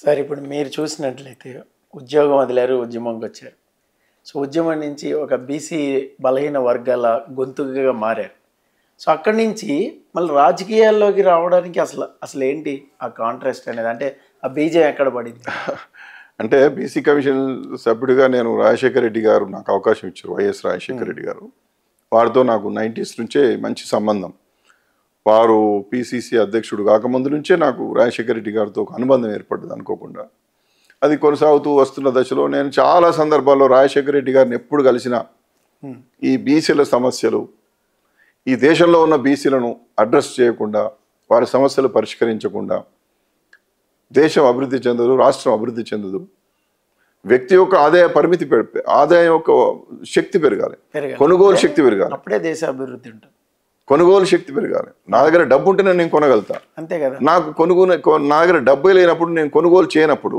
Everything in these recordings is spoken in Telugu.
సార్ ఇప్పుడు మీరు చూసినట్లయితే ఉద్యోగం వదిలారు, ఉద్యమంకి వచ్చారు. సో ఉద్యమం నుంచి ఒక బీసీ బలహీన వర్గాల గొంతుగా మారారు. సో అక్కడి నుంచి మళ్ళీ రాజకీయాల్లోకి రావడానికి అసలు ఏంటి ఆ కాంట్రాస్ట్ అనేది, అంటే ఆ బీజం ఎక్కడ పడింది? అంటే బీసీ కమిషన్ సభ్యుడిగా నేను రాజశేఖర రెడ్డి గారు నాకు అవకాశం ఇచ్చారు, వైఎస్ రాజశేఖర రెడ్డి గారు. వారితో నాకు 90s నుంచే మంచి సంబంధం. వారు పిసిసి అధ్యక్షుడు కాకముందు నుంచే నాకు రాజశేఖర రెడ్డి గారితో ఒక అనుబంధం ఏర్పడ్డది అనుకోకుండా. అది కొనసాగుతూ వస్తున్న దశలో నేను చాలా సందర్భాల్లో రాజశేఖర రెడ్డి గారిని ఎప్పుడు కలిసినా ఈ బీసీల సమస్యలు, ఈ దేశంలో ఉన్న బీసీలను అడ్రస్ చేయకుండా, వారి సమస్యలు పరిష్కరించకుండా దేశం అభివృద్ధి చెందదు, రాష్ట్రం అభివృద్ధి చెందదు. వ్యక్తి యొక్క ఆదాయ పరిమితి ఆదాయం యొక్క శక్తి పెరగాలి, కొనుగోలు శక్తి పెరగాలి, అప్పుడే దేశ అభివృద్ధి ఉంటుంది. కొనుగోలు శక్తి పెరగాలి. నా దగ్గర డబ్బు ఉంటేనే నేను కొనగలుగుతా, అంతే కదా. నా దగ్గర డబ్బు లేనప్పుడు, నేను కొనుగోలు చేయనప్పుడు,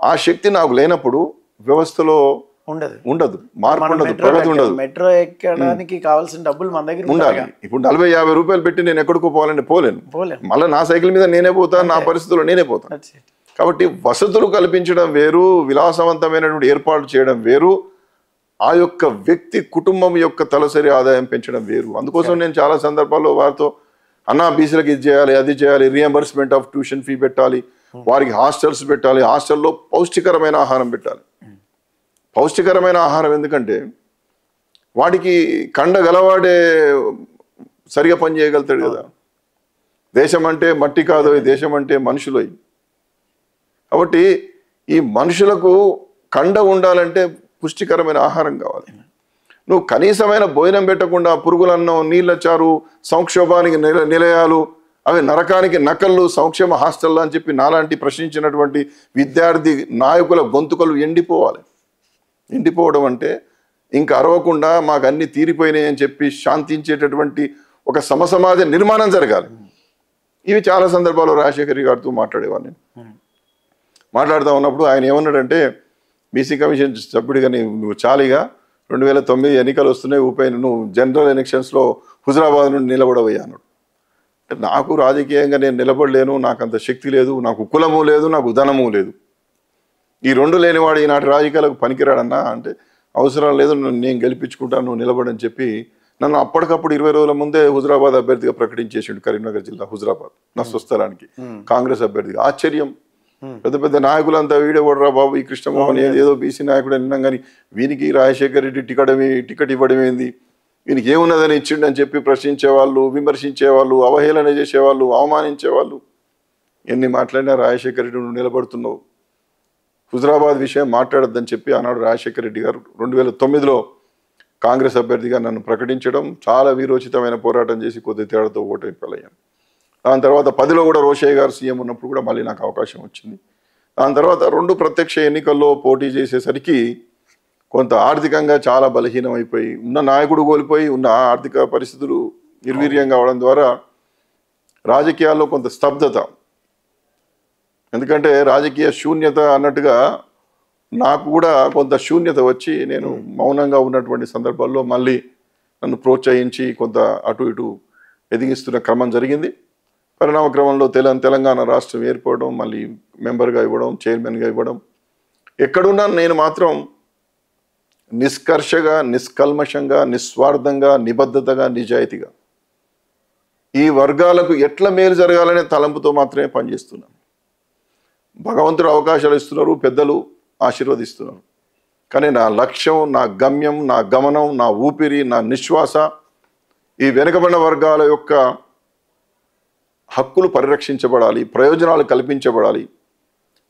ఆ శక్తి నాకు లేనప్పుడు వ్యవస్థలో ఉండదు, మార్పు ఉండదు, ప్రగతి ఉండదు. మెట్రో ఎక్కడానికి కావాల్సిన డబ్బులు మన దగ్గర ఉండాలి. ఇప్పుడు 40-50 రూపాయలు పెట్టి నేను ఎక్కడికో పోవాలంటే పోలేను. మళ్ళీ నా సైకిల్ మీద నేనే పోతాను, నా పరిస్థితుల్లో నేనే పోతాను. కాబట్టి వసతులు కల్పించడం వేరు, విలాసవంతమైనటువంటి ఏర్పాటు చేయడం వేరు, ఆ యొక్క వ్యక్తి కుటుంబం యొక్క తలసరి ఆదాయం పెంచడం వేరు. అందుకోసం నేను చాలా సందర్భాల్లో వారితో అన్నా బీసీలకు ఇది చేయాలి, అది చేయాలి, రియంబర్స్మెంట్ ఆఫ్ ట్యూషన్ ఫీ పెట్టాలి, వారికి హాస్టల్స్ పెట్టాలి, హాస్టల్లో పౌష్టికరమైన ఆహారం పెట్టాలి. పౌష్టికరమైన ఆహారం ఎందుకంటే వాడికి కండ గలవాడే సరిగా పని చేయగలుగుతాడు కదా. దేశం అంటే మట్టి కాదు, దేశం అంటే మనుషులు. కాబట్టి ఈ మనుషులకు కండ ఉండాలంటే పుష్టికరమైన ఆహారం కావాలి. నువ్వు కనీసమైన భోజనం పెట్టకుండా పురుగులన్నం, నీళ్ళ చారు, సంక్షోభానికి నిలయాలు, అవి నరకానికి నకళ్ళు, సంక్షేమ హాస్టల్ అని చెప్పి నాలాంటి ప్రశ్నించినటువంటి విద్యార్థి నాయకుల గొంతుకలు ఎండిపోవడం అంటే ఇంకా అరవకుండా మాకు అన్ని తీరిపోయినాయి అని చెప్పి శాంతించేటటువంటి ఒక సమసమాజ నిర్మాణం జరగాలి. ఇవి చాలా సందర్భాల్లో రాజశేఖర్ గారితో మాట్లాడేవాడిని. మాట్లాడుతూ ఉన్నప్పుడు ఆయన ఏమన్నాడంటే, బీసీ కమిషన్ సభ్యుడిగా నువ్వు చాలీగా 2009 ఎన్నికలు వస్తున్నాయి, నువ్వు జనరల్ ఎలక్షన్స్లో హుజరాబాద్ నుండి నిలబడవయ్యా అన్నాడు. నాకు రాజకీయంగా నేను నిలబడలేను, నాకు అంత శక్తి లేదు, నాకు కులము లేదు, నాకు ధనము లేదు. ఈ రెండు లేనివాడు ఈనాటి రాజకీయాలకు పనికిరాడన్నా అంటే, అవసరం లేదు, నేను గెలిపించుకుంటాను, నువ్వు నిలబడని చెప్పి నన్ను అప్పటికప్పుడు 20 రోజుల ముందే హుజరాబాద్ అభ్యర్థిగా ప్రకటించేసిండు. కరీంనగర్ జిల్లా హుజరాబాద్ నా స్వస్థలానికి కాంగ్రెస్ అభ్యర్థిగా. ఆశ్చర్యం. పెద్ద పెద్ద నాయకులంతా వీడేవడరా బాబు, ఈ కృష్ణమోహన్ ఏదో బీసీ నాయకుడు అన్నాం కానీ వీనికి రాజశేఖర్ రెడ్డి టికెట్ ఇవ్వడం ఏంది, వీనికి ఏమున్నదని ఇచ్చిండు అని చెప్పి ప్రశ్నించేవాళ్ళు, విమర్శించేవాళ్ళు, అవహేళన చేసేవాళ్ళు, అవమానించేవాళ్ళు. ఎన్ని మాట్లాడినా రాజశేఖర్ రెడ్డి నువ్వు నిలబడుతున్నావు, హుజరాబాద్ విషయం మాట్లాడొద్దని చెప్పి ఆనాడు రాజశేఖర రెడ్డి గారు 2009లో కాంగ్రెస్ అభ్యర్థిగా నన్ను ప్రకటించడం, చాలా వీరోచితమైన పోరాటం చేసి కొద్ది తేడాతో ఓటైపోయాను. దాని తర్వాత 10లో కూడా రోషయ్య గారు సీఎం ఉన్నప్పుడు కూడా మళ్ళీ నాకు అవకాశం వచ్చింది. దాని తర్వాత 2 ప్రత్యక్ష ఎన్నికల్లో పోటీ చేసేసరికి కొంత ఆర్థికంగా చాలా బలహీనమైపోయి, ఉన్న నాయకుడు కోల్పోయి, ఉన్న ఆర్థిక పరిస్థితులు నిర్వీర్యం కావడం ద్వారా రాజకీయాల్లో కొంత స్తబ్దత, ఎందుకంటే రాజకీయ శూన్యత అన్నట్టుగా నాకు కూడా కొంత శూన్యత వచ్చి నేను మౌనంగా ఉన్నటువంటి సందర్భాల్లో మళ్ళీ నన్ను ప్రోత్సహించి కొంత అటు ఇటు ఎదిగిస్తున్న క్రమం జరిగింది. పరిణామ క్రమంలో తెలంగాణ రాష్ట్రం ఏర్పడడం, మళ్ళీ మెంబర్గా ఇవ్వడం, చైర్మన్గా ఇవ్వడం. ఎక్కడున్నా నేను మాత్రం నిష్కర్షగా, నిష్కల్మషంగా, నిస్వార్థంగా, నిబద్ధతగా, నిజాయితీగా ఈ వర్గాలకు ఎట్లా మేలు జరగాలనే తలంపుతో మాత్రమే పనిచేస్తున్నాను. భగవంతుడు అవకాశాలు ఇస్తున్నారు, పెద్దలు ఆశీర్వదిస్తున్నారు, కానీ నా లక్ష్యం, నా గమ్యం, నా గమనం, నా ఊపిరి, నా నిశ్వాస ఈ వెనుకబడిన వర్గాల యొక్క హక్కులు పరిరక్షించబడాలి, ప్రయోజనాలు కల్పించబడాలి.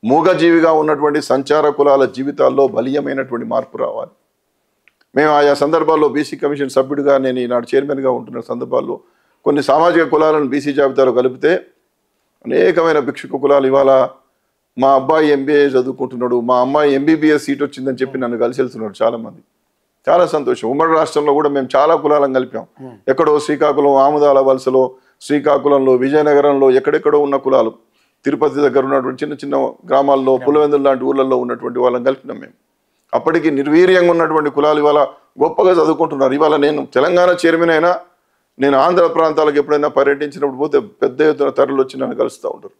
మూగజీవిగా ఉన్నటువంటి సంచార కులాల జీవితాల్లో బలీయమైనటువంటి మార్పు రావాలి. మేము ఆయా సందర్భాల్లో బీసీ కమిషన్ సభ్యుడిగా నేను ఈనాడు చైర్మన్గా ఉంటున్న సందర్భాల్లో కొన్ని సామాజిక కులాలను బీసీ జాబితాలో కలిపితే అనేకమైన భిక్షుక కులాలు ఇవాళ మా అబ్బాయి ఎంబీఏ చదువుకుంటున్నాడు, మా అమ్మాయి ఎంబీబీఎస్ సీట్ వచ్చిందని చెప్పి నన్ను కలిసి వెళ్తున్నాడు చాలామంది. చాలా సంతోషం. ఉమ్మడి రాష్ట్రంలో కూడా మేము చాలా కులాలను కలిపాం. ఎక్కడో శ్రీకాకుళం ఆముదాల వలసలో, శ్రీకాకుళంలో, విజయనగరంలో, ఎక్కడెక్కడో ఉన్న కులాలు, తిరుపతి దగ్గర ఉన్నటువంటి చిన్న చిన్న గ్రామాల్లో, పులివెందులు లాంటి ఊళ్ళల్లో ఉన్నటువంటి వాళ్ళని కలిపినాం మేము. అప్పటికి నిర్వీర్యంగా ఉన్నటువంటి కులాలు ఇవాళ గొప్పగా చదువుకుంటున్నారు. ఇవాళ నేను తెలంగాణ చైర్మన్ అయినా నేను ఆంధ్ర ప్రాంతాలకు ఎప్పుడైనా పర్యటించినప్పుడు పోతే పెద్ద ఎత్తున తరలి వచ్చి నన్ను కలుస్తూ ఉంటారు.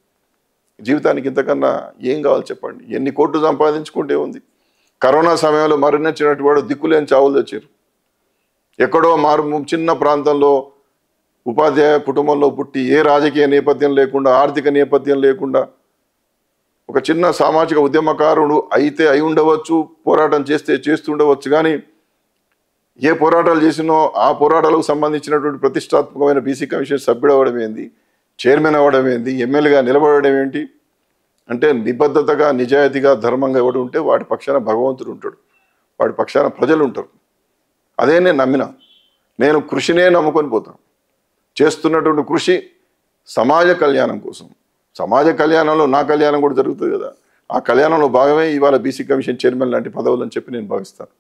జీవితానికి ఇంతకన్నా ఏం కావాలి చెప్పండి? ఎన్ని కోట్లు సంపాదించుకుంటే ఉంది? కరోనా సమయంలో మరణించినటువంటి వాడు దిక్కులేని చావులు తెచ్చారు. ఎక్కడో చిన్న ప్రాంతంలో ఉపాధ్యాయ కుటుంబంలో పుట్టి ఏ రాజకీయ నేపథ్యం లేకుండా, ఆర్థిక నేపథ్యం లేకుండా ఒక చిన్న సామాజిక ఉద్యమకారుడు అయితే అయి ఉండవచ్చు, పోరాటం చేస్తుండవచ్చు. కానీ ఏ పోరాటాలు చేసినో ఆ పోరాటాలకు సంబంధించినటువంటి ప్రతిష్టాత్మకమైన బీసీ కమిషన్ సభ్యుడు అవ్వడం ఏంది, చైర్మన్ అవ్వడం ఏంది, ఎమ్మెల్యేగా నిలబడడం ఏంటి అంటే నిబద్ధతగా, నిజాయితీగా, ధర్మంగా ఎవడు ఉంటే వాడి పక్షాన భగవంతుడు ఉంటాడు, వాడి పక్షాన ప్రజలు ఉంటారు. అదే నేను నమ్మిన. నేను కృషినే నమ్ముకొని పోతాను. చేస్తున్నటువంటి కృషి సమాజ కళ్యాణం కోసం. సమాజ కళ్యాణంలో నా కళ్యాణం కూడా జరుగుతుంది కదా. ఆ కళ్యాణంలో భాగమే ఇవాళ బీసీ కమిషన్ చైర్మన్ లాంటి పదవులు అని చెప్పి నేను భావిస్తాను.